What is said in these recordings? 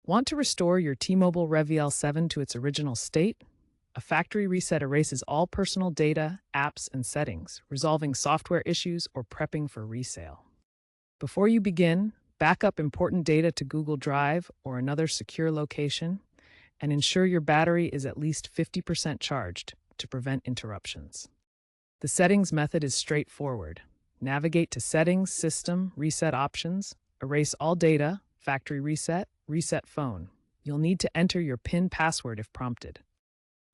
Want to restore your T-Mobile REVVL 7 to its original state? A factory reset erases all personal data, apps, and settings, resolving software issues or prepping for resale. Before you begin, back up important data to Google Drive or another secure location, and ensure your battery is at least 50% charged to prevent interruptions. The settings method is straightforward. Navigate to Settings, System, Reset Options, erase all data, Factory Reset, Reset Phone. You'll need to enter your PIN password if prompted.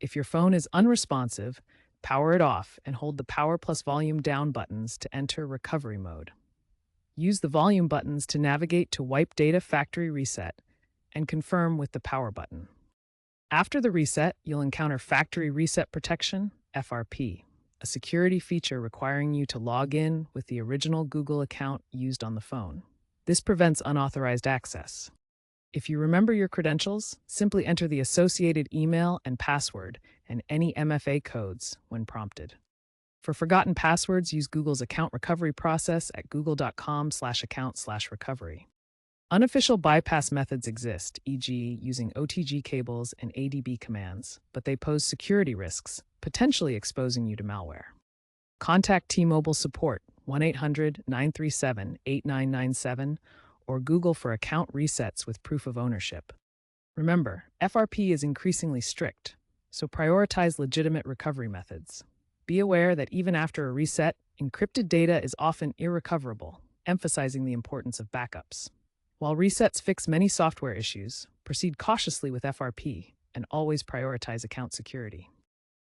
If your phone is unresponsive, power it off and hold the power plus volume down buttons to enter recovery mode. Use the volume buttons to navigate to Wipe Data Factory Reset and confirm with the power button. After the reset, you'll encounter Factory Reset Protection, FRP, a security feature requiring you to log in with the original Google account used on the phone. This prevents unauthorized access. If you remember your credentials, simply enter the associated email and password and any MFA codes when prompted. For forgotten passwords, use Google's account recovery process at google.com/account/recovery. Unofficial bypass methods exist, e.g., using OTG cables and ADB commands, but they pose security risks, potentially exposing you to malware. Contact T-Mobile support 1-800-937-8997 or Google for account resets with proof of ownership. Remember, FRP is increasingly strict, so prioritize legitimate recovery methods. Be aware that even after a reset, encrypted data is often irrecoverable, emphasizing the importance of backups. While resets fix many software issues, proceed cautiously with FRP and always prioritize account security.